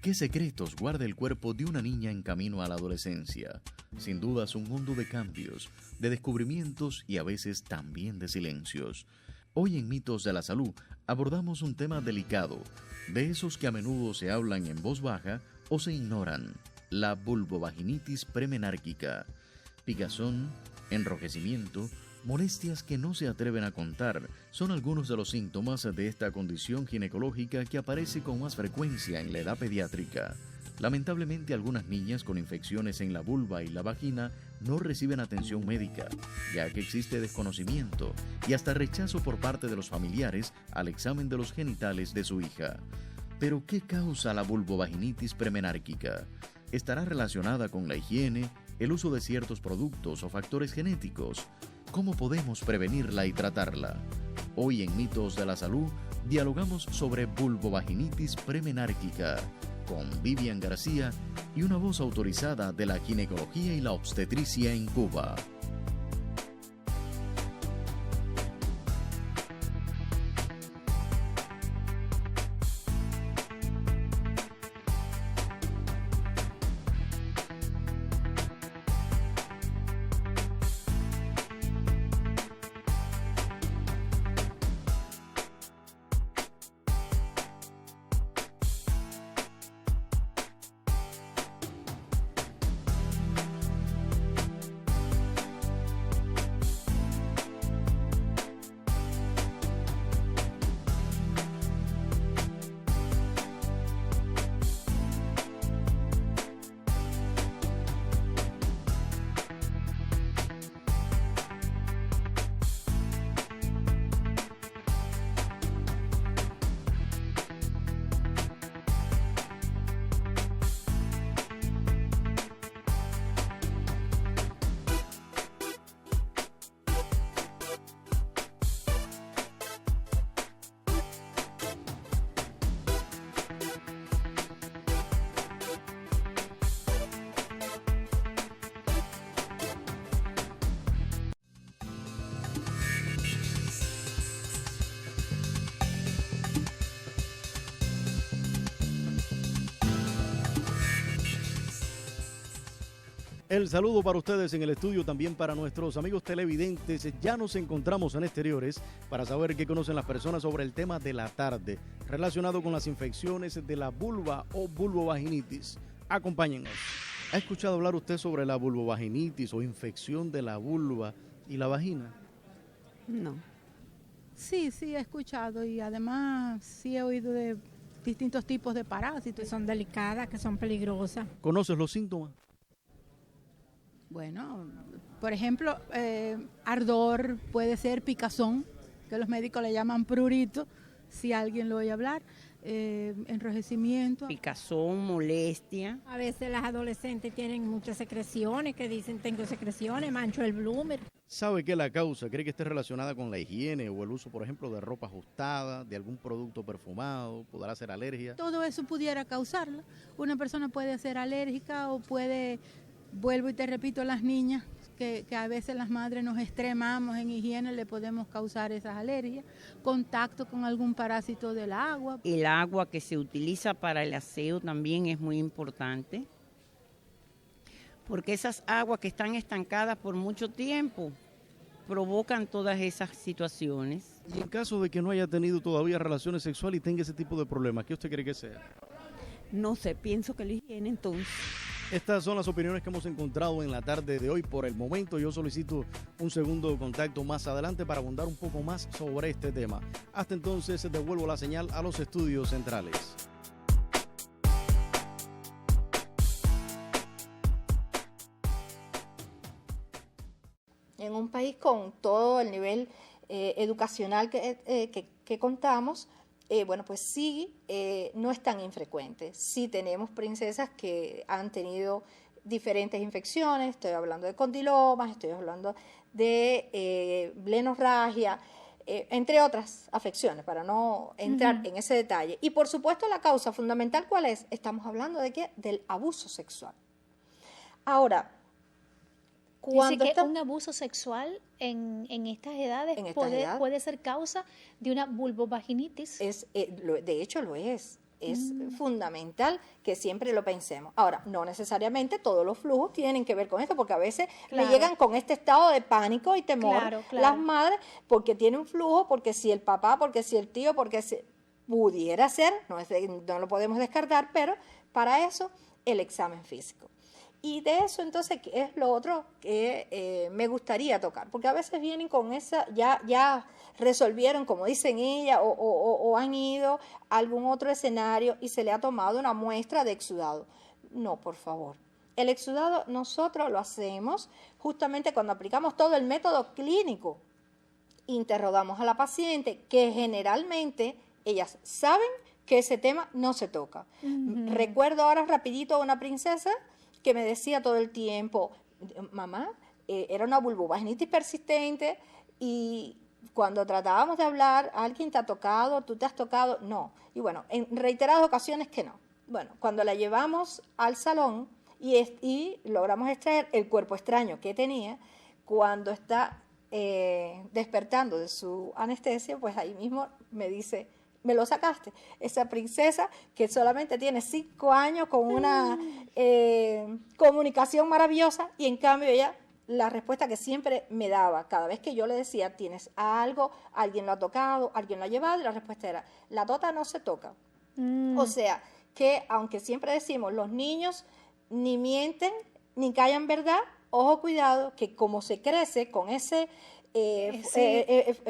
¿Qué secretos guarda el cuerpo de una niña en camino a la adolescencia? Sin duda es un mundo de cambios, de descubrimientos y a veces también de silencios. Hoy en Mitos de la Salud abordamos un tema delicado, de esos que a menudo se hablan en voz baja o se ignoran: la vulvovaginitis premenárquica. Picazón, enrojecimiento, molestias que no se atreven a contar son algunos de los síntomas de esta condición ginecológica que aparece con más frecuencia en la edad pediátrica. Lamentablemente, algunas niñas con infecciones en la vulva y la vagina no reciben atención médica, ya que existe desconocimiento y hasta rechazo por parte de los familiares al examen de los genitales de su hija. Pero, ¿qué causa la vulvovaginitis premenárquica? ¿Estará relacionada con la higiene, el uso de ciertos productos o factores genéticos? ¿Cómo podemos prevenirla y tratarla? Hoy en Mitos de la Salud dialogamos sobre vulvovaginitis premenárquica con Vivian García y una voz autorizada de la ginecología y la obstetricia en Cuba. El saludo para ustedes en el estudio, también para nuestros amigos televidentes. Ya nos encontramos en exteriores para saber qué conocen las personas sobre el tema de la tarde, relacionado con las infecciones de la vulva o vulvovaginitis. Acompáñennos. ¿Ha escuchado hablar usted sobre la vulvovaginitis o infección de la vulva y la vagina? No. Sí, he escuchado y además sí he oído de distintos tipos de parásitos. Que son delicadas, que son peligrosas. ¿Conoces los síntomas? Bueno, por ejemplo, ardor, puede ser picazón, que los médicos le llaman prurito, si alguien lo oye hablar, enrojecimiento. Picazón, molestia. A veces las adolescentes tienen muchas secreciones, que dicen tengo secreciones, mancho el bloomer. ¿Sabe qué es la causa? ¿Cree que esté relacionada con la higiene o el uso, por ejemplo, de ropa ajustada, de algún producto perfumado? ¿Podrá ser alergia? Todo eso pudiera causarla. Una persona puede ser alérgica o puede... Vuelvo y te repito, las niñas, que a veces las madres nos extremamos en higiene, le podemos causar esas alergias. Contacto con algún parásito del agua. El agua que se utiliza para el aseo también es muy importante, porque esas aguas que están estancadas por mucho tiempo provocan todas esas situaciones. Y en caso de que no haya tenido todavía relaciones sexuales y tenga ese tipo de problemas, ¿qué usted cree que sea? No sé, pienso que la higiene entonces. Estas son las opiniones que hemos encontrado en la tarde de hoy. Por el momento yo solicito un segundo contacto más adelante para abundar un poco más sobre este tema. Hasta entonces devuelvo la señal a los estudios centrales. En un país con todo el nivel educacional que contamos, bueno, pues sí, no es tan infrecuente. Sí tenemos princesas que han tenido diferentes infecciones, estoy hablando de condilomas, estoy hablando de blenorragia, entre otras afecciones, para no entrar en ese detalle. Y por supuesto la causa fundamental, ¿cuál es? Estamos hablando de ¿qué? Del abuso sexual. Ahora, dice que un abuso sexual en estas edades puede ser causa de una vulvovaginitis. De hecho lo es. Es fundamental que siempre lo pensemos. Ahora, no necesariamente todos los flujos tienen que ver con esto, porque a veces le llegan con este estado de pánico y temor las madres, porque tienen flujo, porque si el papá, porque si el tío, porque si pudiera ser, no lo podemos descartar, pero para eso el examen físico. Y de eso entonces es lo otro que me gustaría tocar, porque a veces vienen con esa, ya resolvieron, como dicen ella, o han ido a algún otro escenario y se le ha tomado una muestra de exudado. No, por favor. El exudado nosotros lo hacemos justamente cuando aplicamos todo el método clínico. Interrogamos a la paciente, que generalmente ellas saben que ese tema no se toca. Recuerdo ahora rapidito a una princesa que me decía todo el tiempo, mamá, era una vulvovaginitis persistente y cuando tratábamos de hablar, ¿alguien te ha tocado? ¿Tú te has tocado? No. Y bueno, en reiteradas ocasiones que no. Bueno, cuando la llevamos al salón y logramos extraer el cuerpo extraño que tenía, cuando está despertando de su anestesia, pues ahí mismo me dice, me lo sacaste. Esa princesa que solamente tiene 5 años con una comunicación maravillosa y en cambio ella, la respuesta que siempre me daba, cada vez que yo le decía, ¿tienes algo? ¿Alguien lo ha tocado? ¿Alguien lo ha llevado? Y la respuesta era, la tota no se toca. O sea, que aunque siempre decimos, los niños ni mienten ni callan verdad, ojo, cuidado, que como se crece con ese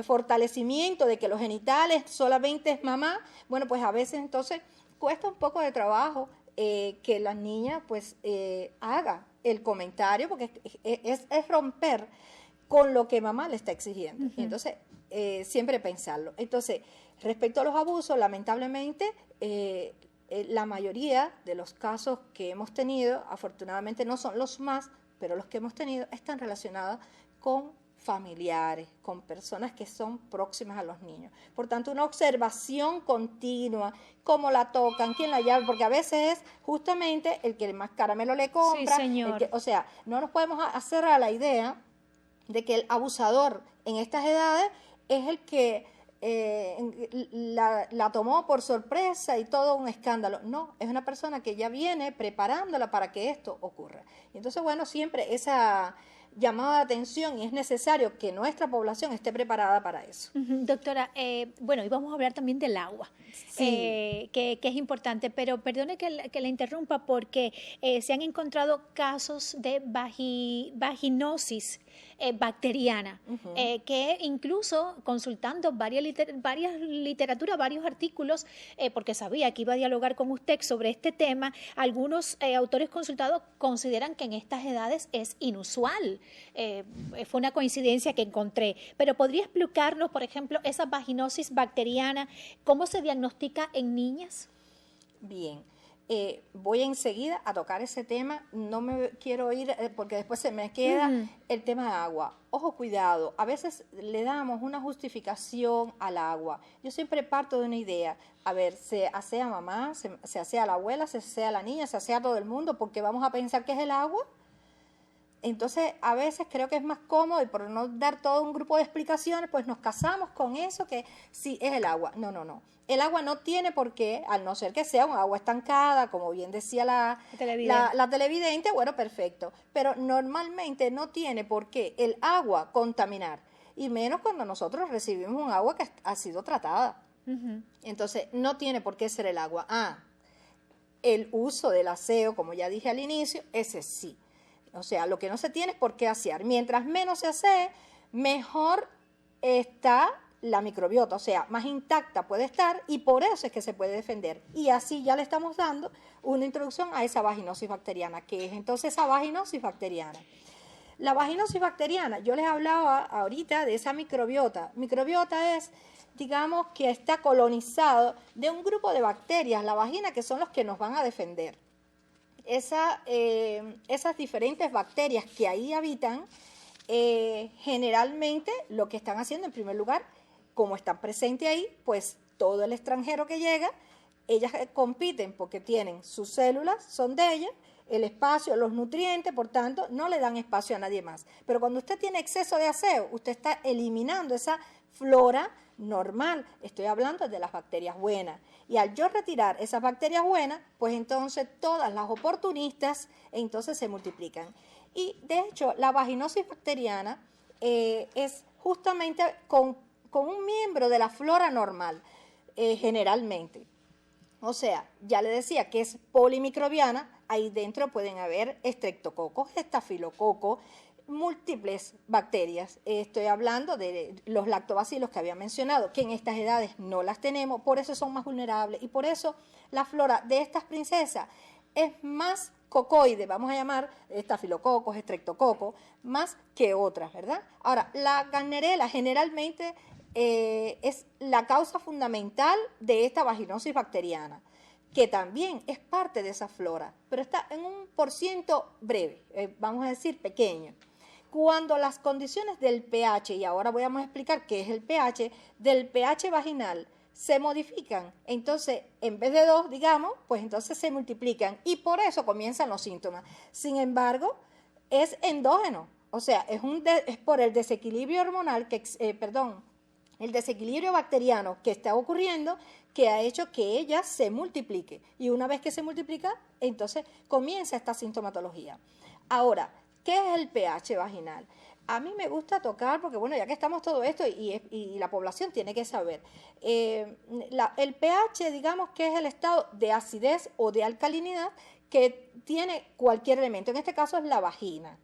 fortalecimiento de que los genitales solamente es mamá, bueno, pues a veces entonces cuesta un poco de trabajo que la niña pues haga el comentario, porque es romper con lo que mamá le está exigiendo. Y entonces siempre pensarlo. Entonces, respecto a los abusos, lamentablemente la mayoría de los casos que hemos tenido, afortunadamente no son los más, pero los que hemos tenido están relacionados con familiares, con personas que son próximas a los niños. Por tanto, una observación continua, cómo la tocan, quién la llama, porque a veces es justamente el que más caramelo le compra. Sí, señor. O sea, no nos podemos hacer a la idea de que el abusador en estas edades es el que la tomó por sorpresa y todo un escándalo. No, es una persona que ya viene preparándola para que esto ocurra. Y entonces, bueno, siempre esa llamada de atención, y es necesario que nuestra población esté preparada para eso. Doctora, bueno, y vamos a hablar también del agua, sí. que es importante, pero perdone que la interrumpa porque se han encontrado casos de vaginosis bacteriana, que incluso consultando varias literaturas, varios artículos, porque sabía que iba a dialogar con usted sobre este tema, algunos autores consultados consideran que en estas edades es inusual. Fue una coincidencia que encontré, pero ¿podría explicarnos, por ejemplo, esa vaginosis bacteriana, cómo se diagnostica en niñas? Bien. Voy enseguida a tocar ese tema, no me quiero ir porque después se me queda el tema de agua. Ojo, cuidado, a veces le damos una justificación al agua. Yo siempre parto de una idea, a ver, se asea mamá, se asea la abuela, se asea la niña, se asea todo el mundo, porque vamos a pensar que es el agua. Entonces, a veces creo que es más cómodo y por no dar todo un grupo de explicaciones, pues nos casamos con eso que sí es el agua. No. El agua no tiene por qué, al no ser que sea un agua estancada, como bien decía la televidente, bueno, perfecto. Pero normalmente no tiene por qué el agua contaminar, y menos cuando nosotros recibimos un agua que ha sido tratada. Entonces, no tiene por qué ser el agua. El uso del aseo, como ya dije al inicio, ese sí. O sea, lo que no se tiene es por qué asear. Mientras menos se asee, mejor está la microbiota, o sea, más intacta puede estar y por eso es que se puede defender. Y así ya le estamos dando una introducción a esa vaginosis bacteriana. ¿Qué es entonces esa vaginosis bacteriana? La vaginosis bacteriana, yo les hablaba ahorita de esa microbiota. Microbiota es, digamos, que está colonizado de un grupo de bacterias, la vagina, que son los que nos van a defender. Esas diferentes bacterias que ahí habitan, generalmente lo que están haciendo en primer lugar, como están presentes ahí, pues todo el extranjero que llega, ellas compiten porque tienen sus células, son de ellas, el espacio, los nutrientes, por tanto, no le dan espacio a nadie más. Pero cuando usted tiene exceso de aseo, usted está eliminando esa flora normal, estoy hablando de las bacterias buenas. Y al yo retirar esas bacterias buenas, pues entonces todas las oportunistas entonces se multiplican. Y de hecho, la vaginosis bacteriana es justamente con un miembro de la flora normal, generalmente. O sea, ya le decía que es polimicrobiana, ahí dentro pueden haber estreptococos, estafilococos, múltiples bacterias. Estoy hablando de los lactobacilos que había mencionado, que en estas edades no las tenemos, por eso son más vulnerables y por eso la flora de estas princesas es más cocoide, vamos a llamar estafilococos, estreptococos, más que otras, ¿verdad? Ahora, la Gardnerella generalmente es la causa fundamental de esta vaginosis bacteriana, que también es parte de esa flora, pero está en un % breve, vamos a decir pequeño. Cuando las condiciones del pH, y ahora voy a explicar qué es el pH, del pH vaginal se modifican, entonces en vez de 2, digamos, pues entonces se multiplican y por eso comienzan los síntomas. Sin embargo, es endógeno, o sea, es por el desequilibrio hormonal, el desequilibrio bacteriano que está ocurriendo, que ha hecho que ella se multiplique. Y una vez que se multiplica, entonces comienza esta sintomatología. Ahora, ¿qué es el pH vaginal? A mí me gusta tocar, porque bueno, ya que estamos todo esto y la población tiene que saber, el pH, digamos que es el estado de acidez o de alcalinidad que tiene cualquier elemento, en este caso es la vagina.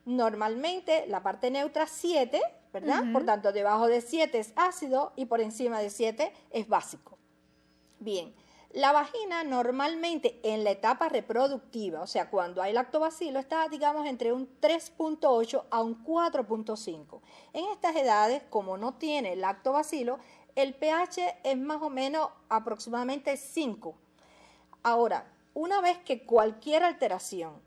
Normalmente la parte neutra 7, ¿verdad? Por tanto, debajo de 7 es ácido y por encima de 7 es básico. Bien, la vagina normalmente en la etapa reproductiva, o sea, cuando hay lactobacilo, está, digamos, entre un 3.8 a un 4.5. En estas edades, como no tiene lactobacilo, el pH es más o menos aproximadamente 5. Ahora, una vez que cualquier alteración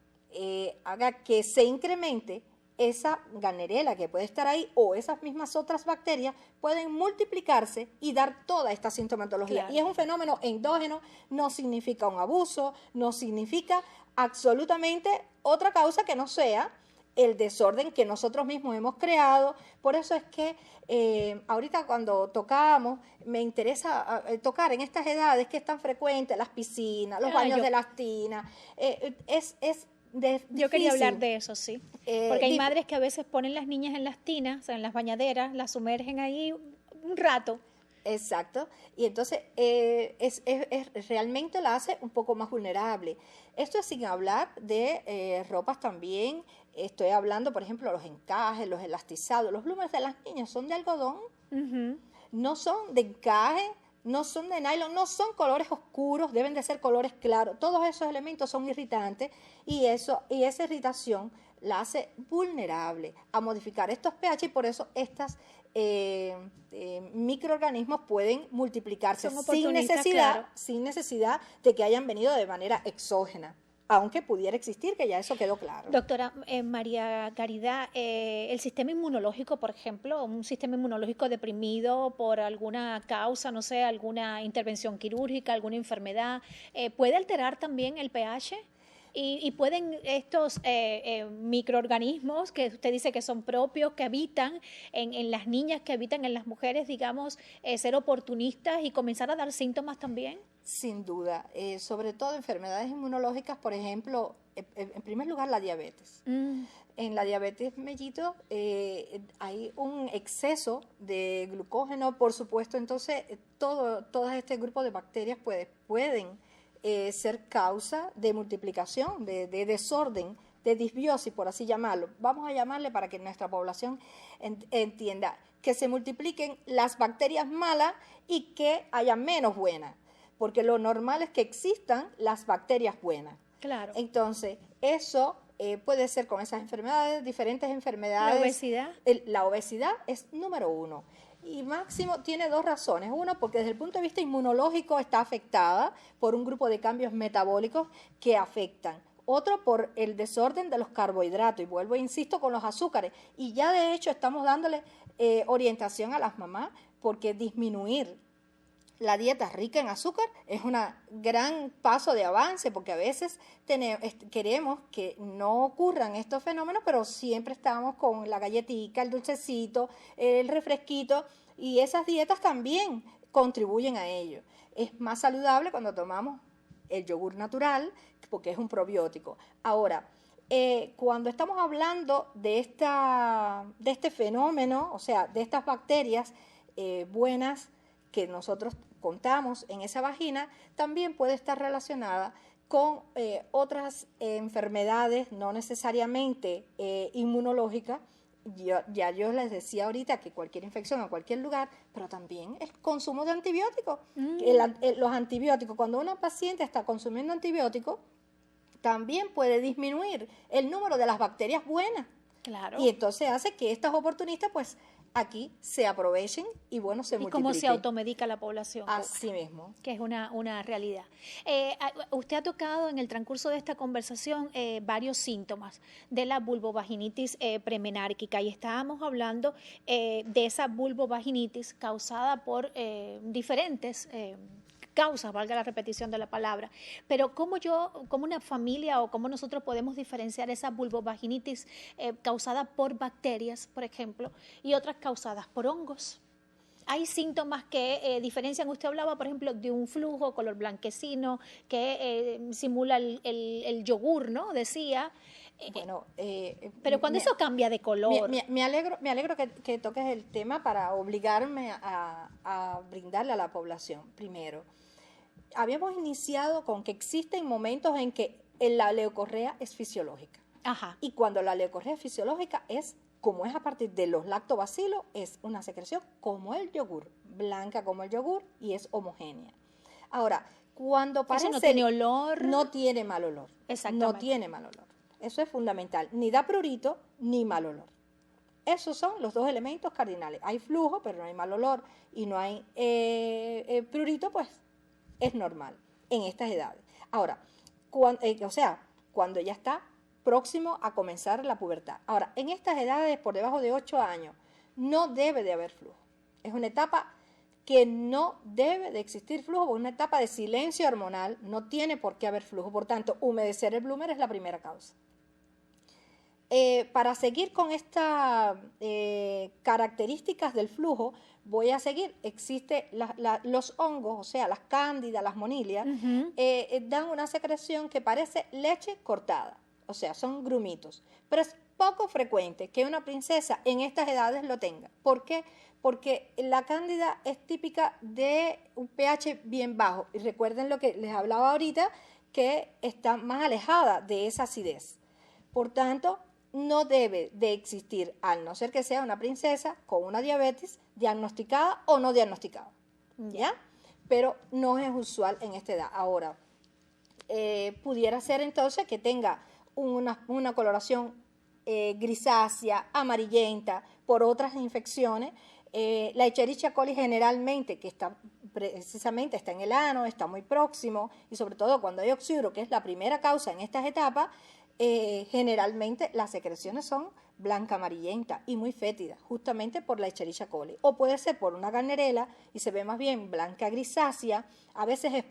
haga que se incremente, esa Gardnerella que puede estar ahí o esas mismas otras bacterias pueden multiplicarse y dar toda esta sintomatología. Claro. Y es un fenómeno endógeno, no significa un abuso, no significa absolutamente otra causa que no sea el desorden que nosotros mismos hemos creado. Por eso es que ahorita cuando tocamos, me interesa tocar en estas edades que es tan frecuente, las piscinas, los baños de las tinas, yo quería hablar de eso, sí. Porque hay madres que a veces ponen las niñas en las tinas, o sea, en las bañaderas, las sumergen ahí un rato. Exacto. Y entonces realmente la hace un poco más vulnerable. Esto es sin hablar de ropas también. Estoy hablando, por ejemplo, los encajes, los elastizados. Los bloomers de las niñas son de algodón, no son de encaje, no son de nylon, no son colores oscuros, deben de ser colores claros. Todos esos elementos son irritantes y esa irritación la hace vulnerable a modificar estos pH y por eso estos microorganismos pueden multiplicarse sin necesidad de que hayan venido de manera exógena, aunque pudiera existir, que ya eso quedó claro. Doctora María Caridad, el sistema inmunológico, por ejemplo, un sistema inmunológico deprimido por alguna causa, no sé, alguna intervención quirúrgica, alguna enfermedad, ¿puede alterar también el pH? Y pueden estos microorganismos que usted dice que son propios, que habitan en las niñas, que habitan en las mujeres, digamos, ser oportunistas y comenzar a dar síntomas también. Sin duda, sobre todo enfermedades inmunológicas, por ejemplo, en primer lugar la diabetes. En la diabetes mellito hay un exceso de glucógeno, por supuesto, entonces todo este grupo de bacterias pueden ser causa de multiplicación, de desorden, de disbiosis, por así llamarlo. Vamos a llamarle para que nuestra población entienda, que se multipliquen las bacterias malas y que haya menos buenas, porque lo normal es que existan las bacterias buenas. Claro. Entonces, eso puede ser con esas enfermedades, diferentes enfermedades. ¿La obesidad? La obesidad es número 1. Y máximo tiene 2 razones. Uno, porque desde el punto de vista inmunológico está afectada por un grupo de cambios metabólicos que afectan. Otro, por el desorden de los carbohidratos. Y vuelvo, insisto, con los azúcares. Y ya de hecho estamos dándole orientación a las mamás, porque disminuir la dieta rica en azúcar es un gran paso de avance, porque a veces queremos que no ocurran estos fenómenos, pero siempre estamos con la galletita, el dulcecito, el refresquito, y esas dietas también contribuyen a ello. Es más saludable cuando tomamos el yogur natural, porque es un probiótico. Ahora, cuando estamos hablando de este fenómeno, o sea, de estas bacterias buenas que nosotros contamos en esa vagina, también puede estar relacionada con otras enfermedades, no necesariamente inmunológicas. Yo les decía ahorita que cualquier infección a cualquier lugar, pero también es consumo de antibióticos. Los antibióticos, cuando una paciente está consumiendo antibióticos, también puede disminuir el número de las bacterias buenas. Claro. Y entonces hace que estas oportunistas, pues, aquí se aprovechen y, bueno, se multipliquen. Y cómo se automedica la población. Así mismo. Que es una realidad. Usted ha tocado en el transcurso de esta conversación varios síntomas de la vulvovaginitis premenárquica, y estábamos hablando de esa vulvovaginitis causada por diferentes causas, valga la repetición de la palabra, pero ¿cómo una familia o cómo nosotros podemos diferenciar esa vulvovaginitis causada por bacterias, por ejemplo, y otras causadas por hongos? Hay síntomas que diferencian. Usted hablaba, por ejemplo, de un flujo color blanquecino que simula el yogur, ¿no? Decía. Bueno, pero cuando eso cambia de color. Me alegro que toques el tema para obligarme a brindarle a la población. Primero, habíamos iniciado con que existen momentos en que la leucorrea es fisiológica. Ajá. Y cuando la leucorrea es fisiológica como es a partir de los lactobacilos, es una secreción como el yogur, blanca como el yogur y es homogénea. Ahora, cuando parece... Eso no tiene olor. No tiene mal olor. Exactamente. No tiene mal olor. Eso es fundamental. Ni da prurito, ni mal olor. Esos son los dos elementos cardinales. Hay flujo, pero no hay mal olor, y no hay prurito, pues es normal en estas edades. Ahora, cuando ya está próximo a comenzar la pubertad. Ahora, en estas edades por debajo de 8 años no debe de haber flujo. Es una etapa que no debe de existir flujo, porque es una etapa de silencio hormonal, no tiene por qué haber flujo. Por tanto, humedecer el bloomer es la primera causa. Para seguir con estas características del flujo, voy a seguir. Existe los hongos, o sea, las cándidas, las monilias, dan una secreción que parece leche cortada. O sea, son grumitos. Pero es poco frecuente que una princesa en estas edades lo tenga. ¿Por qué? Porque la cándida es típica de un pH bien bajo. Y recuerden lo que les hablaba ahorita, que está más alejada de esa acidez. Por tanto, no debe de existir, al no ser que sea una princesa con una diabetes diagnosticada o no diagnosticada. ¿Ya? Pero no es usual en esta edad. Ahora, pudiera ser entonces que tenga una coloración grisácea, amarillenta, por otras infecciones. La Escherichia coli generalmente, que precisamente está en el ano, está muy próximo, y sobre todo cuando hay oxidro, que es la primera causa en estas etapas, generalmente las secreciones son blanca amarillenta y muy fétidas, justamente por la Escherichia coli. O puede ser por una Gardnerella y se ve más bien blanca grisácea, a veces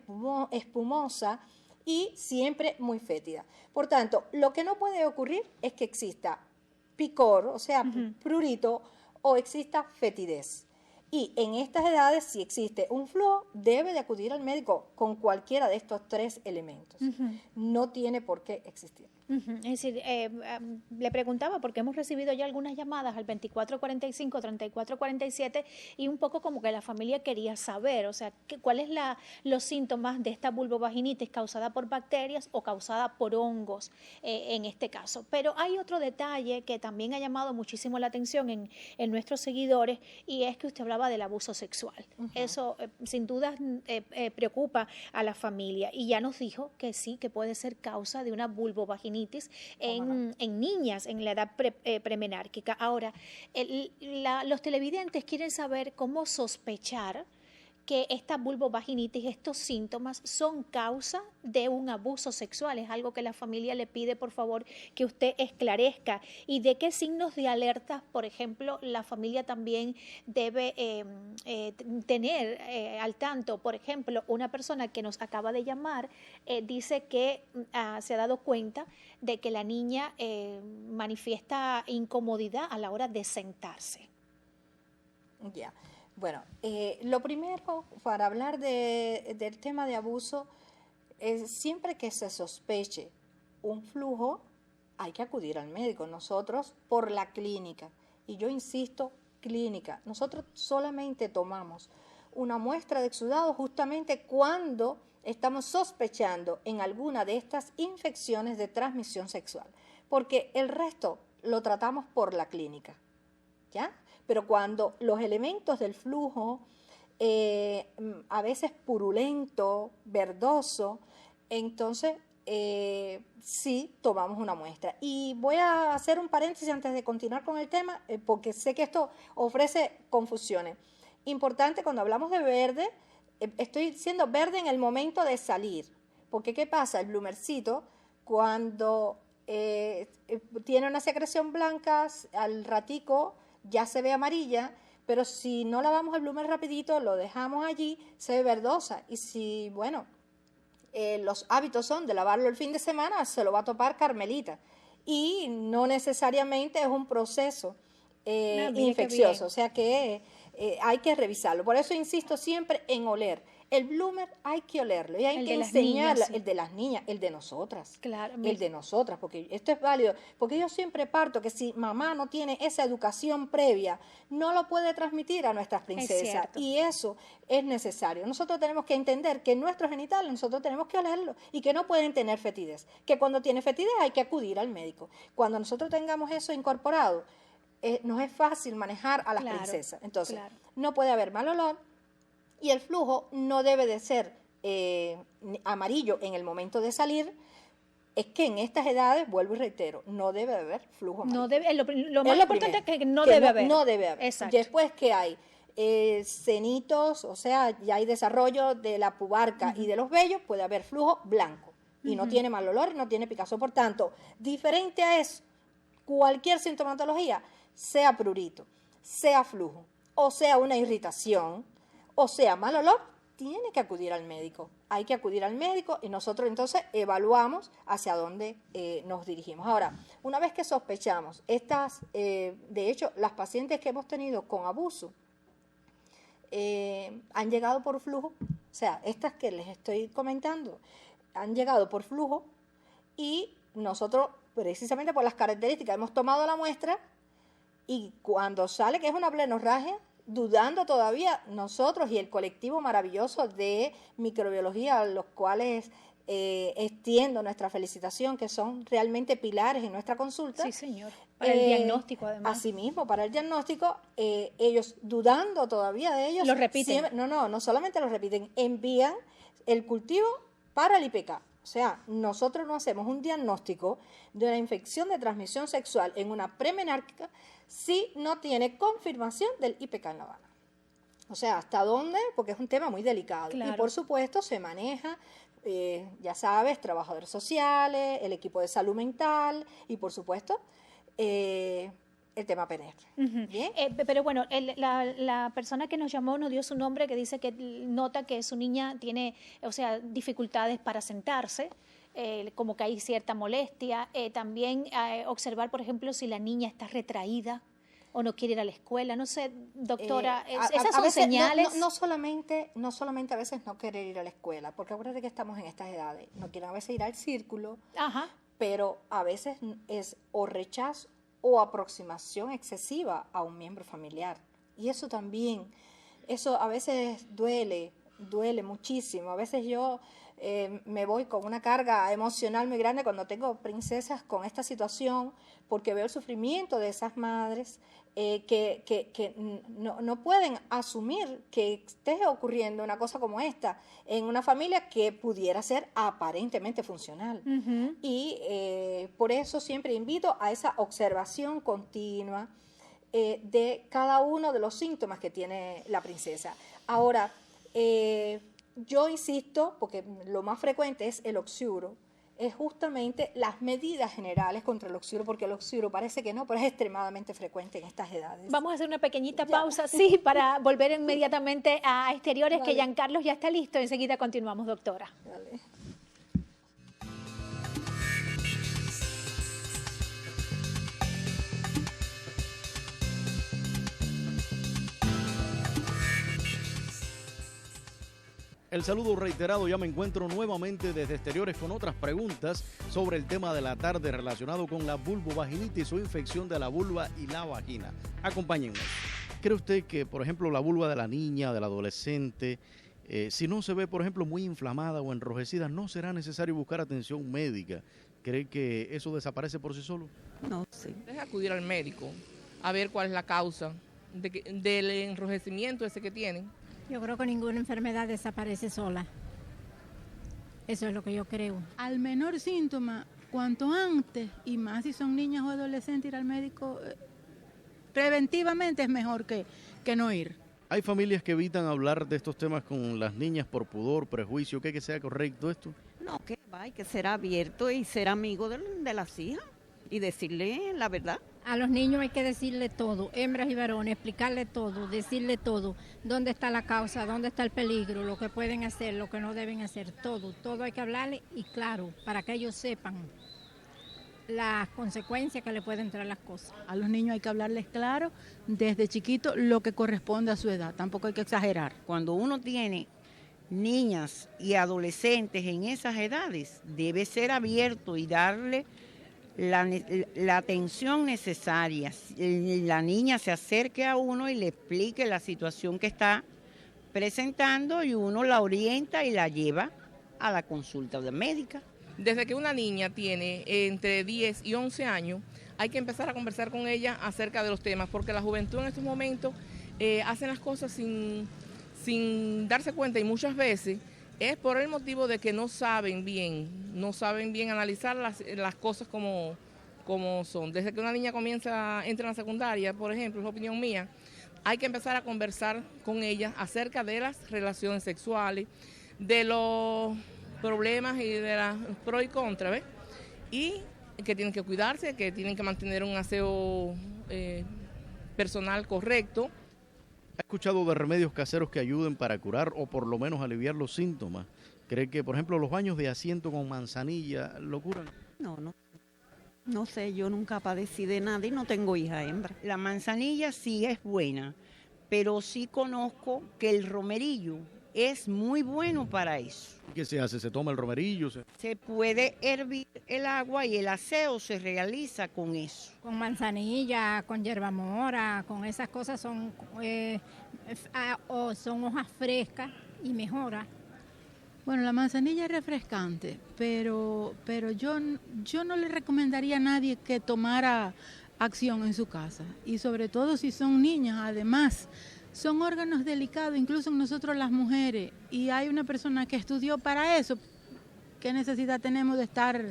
espumosa, y siempre muy fétida. Por tanto, lo que no puede ocurrir es que exista picor, o sea, prurito, o exista fetidez. Y en estas edades, si existe un flujo, debe de acudir al médico con cualquiera de estos 3 elementos. No tiene por qué existir. Es decir, le preguntaba porque hemos recibido ya algunas llamadas al 2445-3447 y un poco como que la familia quería saber, o sea, cuáles los síntomas de esta vulvovaginitis causada por bacterias o causada por hongos en este caso. Pero hay otro detalle que también ha llamado muchísimo la atención en nuestros seguidores, y es que usted hablaba del abuso sexual. Eso sin duda preocupa a la familia, y ya nos dijo que sí, que puede ser causa de una vulvovaginitis en niñas en la edad premenárquica. Ahora, los televidentes quieren saber cómo sospechar que esta vulvovaginitis, estos síntomas, son causa de un abuso sexual. Es algo que la familia le pide, por favor, que usted esclarezca. ¿Y de qué signos de alerta, por ejemplo, la familia también debe tener al tanto? Por ejemplo, una persona que nos acaba de llamar dice que se ha dado cuenta de que la niña manifiesta incomodidad a la hora de sentarse. Ya. Bueno, lo primero para hablar del tema de abuso es siempre que se sospeche un flujo, hay que acudir al médico. Nosotros por la clínica, y yo insisto, clínica, nosotros solamente tomamos una muestra de exudado justamente cuando estamos sospechando en alguna de estas infecciones de transmisión sexual, porque el resto lo tratamos por la clínica, ¿ya? Pero cuando los elementos del flujo, a veces purulento, verdoso, entonces sí tomamos una muestra. Y voy a hacer un paréntesis antes de continuar con el tema, porque sé que esto ofrece confusiones. Importante, cuando hablamos de verde, estoy diciendo verde en el momento de salir, porque ¿qué pasa? El bloomercito, cuando tiene una secreción blanca, al ratico ya se ve amarilla, pero si no lavamos el bloomer rapidito, lo dejamos allí, se ve verdosa. Y si, bueno, los hábitos son de lavarlo el fin de semana, se lo va a topar Carmelita. Y no necesariamente es un proceso infeccioso, o sea que hay que revisarlo. Por eso insisto siempre en oler. El bloomer hay que olerlo y hay que enseñarlo. El de las niñas, el de nosotras. Claro. El de nosotras, porque esto es válido. Porque yo siempre parto que si mamá no tiene esa educación previa, no lo puede transmitir a nuestras princesas. Y eso es necesario. Nosotros tenemos que entender que nuestros genitales, nosotros tenemos que olerlo y que no pueden tener fetidez. Que cuando tiene fetidez hay que acudir al médico. Cuando nosotros tengamos eso incorporado, nos es fácil manejar a las princesas. Entonces, no puede haber mal olor. Y el flujo no debe de ser amarillo en el momento de salir. Es que en estas edades, vuelvo y reitero, no debe haber flujo amarillo. No debe, lo más importante es que no debe haber. No debe haber. Exacto. Después que hay cenitos, o sea, ya hay desarrollo de la pubarca y de los vellos, puede haber flujo blanco. Y no tiene mal olor, no tiene picazón. Por tanto, diferente a eso, cualquier sintomatología, sea prurito, sea flujo, o sea una irritación, o sea mal olor, tiene que acudir al médico. Hay que acudir al médico y nosotros entonces evaluamos hacia dónde nos dirigimos. Ahora, una vez que sospechamos, de hecho, las pacientes que hemos tenido con abuso han llegado por flujo, o sea, estas que les estoy comentando, han llegado por flujo y nosotros, precisamente por las características, hemos tomado la muestra y cuando sale que es una plenorragia, dudando todavía nosotros y el colectivo maravilloso de microbiología, a los cuales extiendo nuestra felicitación, que son realmente pilares en nuestra consulta. Sí, señor. Para el diagnóstico, además. Asimismo, para el diagnóstico, ellos dudando todavía de ellos. Lo repiten. Siempre, no solamente lo repiten, envían el cultivo para el IPK. O sea, nosotros no hacemos un diagnóstico de una infección de transmisión sexual en una premenárquica si no tiene confirmación del IPK en La Habana. O sea, ¿hasta dónde? Porque es un tema muy delicado. Claro. Y por supuesto se maneja, ya sabes, trabajadores sociales, el equipo de salud mental y por supuesto el tema PNR. ¿Bien? Pero bueno, la persona que nos llamó nos dio su nombre, que dice que nota que su niña tiene, o sea, dificultades para sentarse, como que hay cierta molestia. También observar, por ejemplo, si la niña está retraída o no quiere ir a la escuela. No sé, doctora, esas son veces, señales. No solamente a veces no querer ir a la escuela, porque acuérdate que estamos en estas edades. No quieren a veces ir al círculo, pero a veces es o rechazo o aproximación excesiva a un miembro familiar. Y eso también, eso a veces duele muchísimo. A veces yo me voy con una carga emocional muy grande cuando tengo princesas con esta situación, porque veo el sufrimiento de esas madres que no pueden asumir que esté ocurriendo una cosa como esta en una familia que pudiera ser aparentemente funcional. Y por eso siempre invito a esa observación continua de cada uno de los síntomas que tiene la princesa. Ahora, yo insisto, porque lo más frecuente es el oxiuro, es justamente las medidas generales contra el oxiuro, porque el oxiuro parece que no, pero es extremadamente frecuente en estas edades. Vamos a hacer una pequeñita pausa, sí, para volver inmediatamente a exteriores, que Giancarlos ya está listo. Enseguida continuamos, doctora. Dale. El saludo reiterado, ya me encuentro nuevamente desde exteriores con otras preguntas sobre el tema de la tarde relacionado con la vulvovaginitis o infección de la vulva y la vagina. Acompáñenme. ¿Cree usted que, por ejemplo, la vulva de la niña, del adolescente, si no se ve, por ejemplo, muy inflamada o enrojecida, no será necesario buscar atención médica? ¿Cree que eso desaparece por sí solo? No sé. Deja acudir al médico a ver cuál es la causa del enrojecimiento ese que tienen. Yo creo que ninguna enfermedad desaparece sola. Eso es lo que yo creo. Al menor síntoma, cuanto antes, y más si son niñas o adolescentes, ir al médico preventivamente es mejor que no ir. Hay familias que evitan hablar de estos temas con las niñas por pudor, prejuicio. ¿Cree que sea correcto esto? No, que va, hay que ser abierto y ser amigo de las hijas y decirle la verdad. A los niños hay que decirle todo, hembras y varones, explicarle todo, decirle todo, dónde está la causa, dónde está el peligro, lo que pueden hacer, lo que no deben hacer, todo hay que hablarle y claro, para que ellos sepan las consecuencias que le pueden traer las cosas. A los niños hay que hablarles claro, desde chiquito, lo que corresponde a su edad, tampoco hay que exagerar. Cuando uno tiene niñas y adolescentes en esas edades, debe ser abierto y darle la atención necesaria. La niña se acerque a uno y le explique la situación que está presentando y uno la orienta y la lleva a la consulta médica. Desde que una niña tiene entre 10 y 11 años, hay que empezar a conversar con ella acerca de los temas, porque la juventud en estos momentos hacen las cosas sin darse cuenta y muchas veces es por el motivo de que no saben bien analizar las cosas como son. Desde que una niña entra en la secundaria, por ejemplo, es opinión mía, hay que empezar a conversar con ella acerca de las relaciones sexuales, de los problemas y de las pros y contras, ¿ves? Y que tienen que cuidarse, que tienen que mantener un aseo personal correcto. ¿Ha escuchado de remedios caseros que ayuden para curar o por lo menos aliviar los síntomas? ¿Cree que, por ejemplo, los baños de asiento con manzanilla lo curan? No sé, yo nunca padecí de nada y no tengo hija hembra. La manzanilla sí es buena, pero sí conozco que el romerillo es muy bueno para eso. ¿Qué se hace? ¿Se toma el romerillo? Se puede hervir el agua y el aseo se realiza con eso. Con manzanilla, con hierba mora, con esas cosas son hojas frescas y mejora. Bueno, la manzanilla es refrescante, pero yo no le recomendaría a nadie que tomara acción en su casa. Y sobre todo si son niñas, además, son órganos delicados, incluso nosotros las mujeres. Y hay una persona que estudió para eso. ¿Qué necesidad tenemos de estar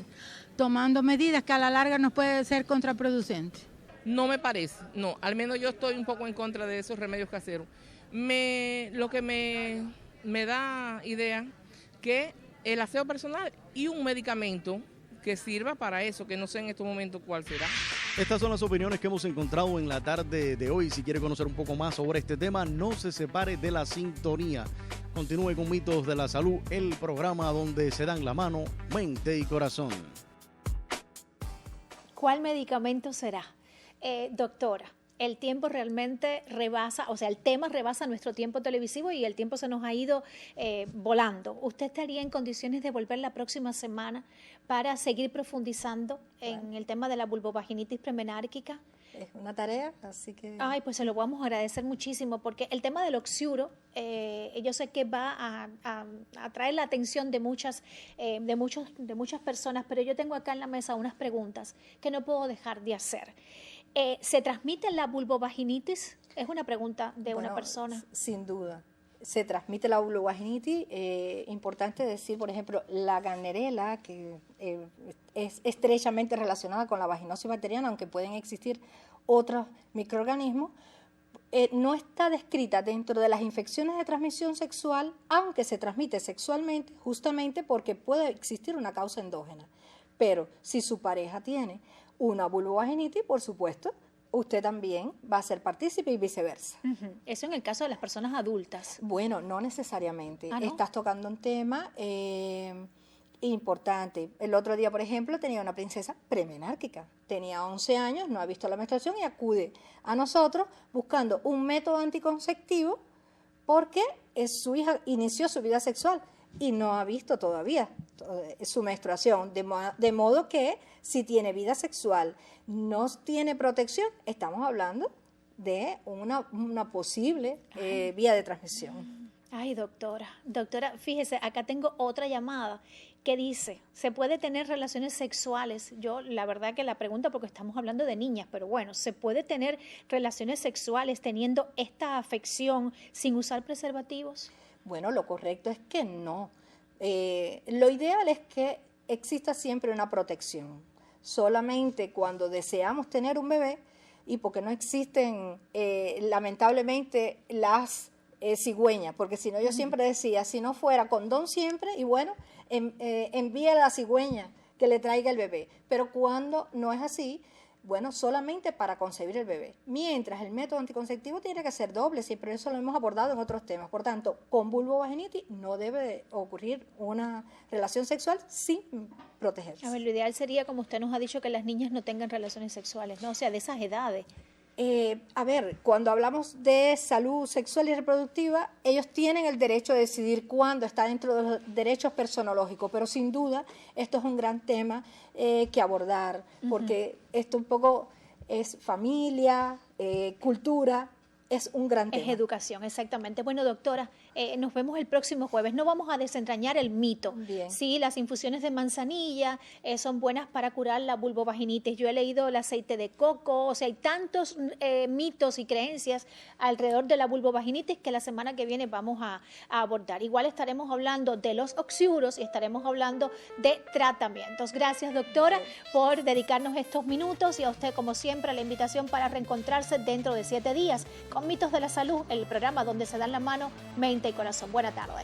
tomando medidas que a la larga nos puede ser contraproducente? No me parece, no. Al menos yo estoy un poco en contra de esos remedios caseros. Lo que me da idea que el aseo personal y un medicamento que sirva para eso, que no sé en estos momentos cuál será. Estas son las opiniones que hemos encontrado en la tarde de hoy. Si quiere conocer un poco más sobre este tema, no se separe de la sintonía. Continúe con Mitos de la Salud, el programa donde se dan la mano, mente y corazón. ¿Cuál medicamento será? Doctora, el tiempo realmente rebasa, o sea, el tema rebasa nuestro tiempo televisivo y el tiempo se nos ha ido volando. ¿Usted estaría en condiciones de volver la próxima semana para seguir profundizando en el tema de la vulvovaginitis premenárquica? Es una tarea, así que... Ay, pues se lo vamos a agradecer muchísimo, porque el tema del oxiuro, yo sé que va a atraer la atención de muchas personas, pero yo tengo acá en la mesa unas preguntas que no puedo dejar de hacer. ¿Se transmite la vulvovaginitis? Es una pregunta de una persona. Sin duda. Se transmite la vulvovaginitis. Importante decir, por ejemplo, la Gardnerella, que es estrechamente relacionada con la vaginosis bacteriana, aunque pueden existir otros microorganismos, no está descrita dentro de las infecciones de transmisión sexual, aunque se transmite sexualmente, justamente porque puede existir una causa endógena. Pero si su pareja tiene una vulvovaginitis, por supuesto, usted también va a ser partícipe y viceversa. Eso en el caso de las personas adultas. Bueno, no necesariamente. ¿No? Estás tocando un tema importante. El otro día, por ejemplo, tenía una princesa premenárquica. Tenía 11 años, no ha visto la menstruación y acude a nosotros buscando un método anticonceptivo porque su hija inició su vida sexual y no ha visto todavía su menstruación, de modo que si tiene vida sexual, no tiene protección, estamos hablando de una posible vía de transmisión. Ay, doctora, fíjese, acá tengo otra llamada que dice, ¿se puede tener relaciones sexuales? Yo la verdad que la pregunta porque estamos hablando de niñas, pero bueno, ¿se puede tener relaciones sexuales teniendo esta afección sin usar preservativos? Bueno, lo correcto es que no. Lo ideal es que exista siempre una protección. Solamente cuando deseamos tener un bebé y porque no existen lamentablemente las cigüeñas, porque si no yo siempre decía, si no fuera condón siempre, y bueno, envíe a la cigüeña que le traiga el bebé. Pero cuando no es así, bueno, solamente para concebir el bebé. Mientras el método anticonceptivo tiene que ser doble, siempre eso lo hemos abordado en otros temas. Por tanto, con vulvovaginitis no debe ocurrir una relación sexual sin protegerse. A ver, lo ideal sería, como usted nos ha dicho, que las niñas no tengan relaciones sexuales, ¿no? O sea, de esas edades. A ver, cuando hablamos de salud sexual y reproductiva, ellos tienen el derecho de decidir cuándo, está dentro de los derechos personológicos, pero sin duda esto es un gran tema que abordar, porque esto un poco es familia, cultura, es un gran tema. Es educación, exactamente. Bueno, doctora, nos vemos el próximo jueves. No vamos a desentrañar el mito. Bien. Sí, las infusiones de manzanilla son buenas para curar la vulvovaginitis. Yo he leído el aceite de coco, o sea, hay tantos mitos y creencias alrededor de la vulvovaginitis que la semana que viene vamos a abordar. Igual estaremos hablando de los oxiuros y estaremos hablando de tratamientos. Gracias, doctora, por dedicarnos estos minutos y a usted, como siempre, la invitación para reencontrarse dentro de 7 días con Mitos de la Salud, el programa donde se dan la mano mente y corazón. Buena tarde.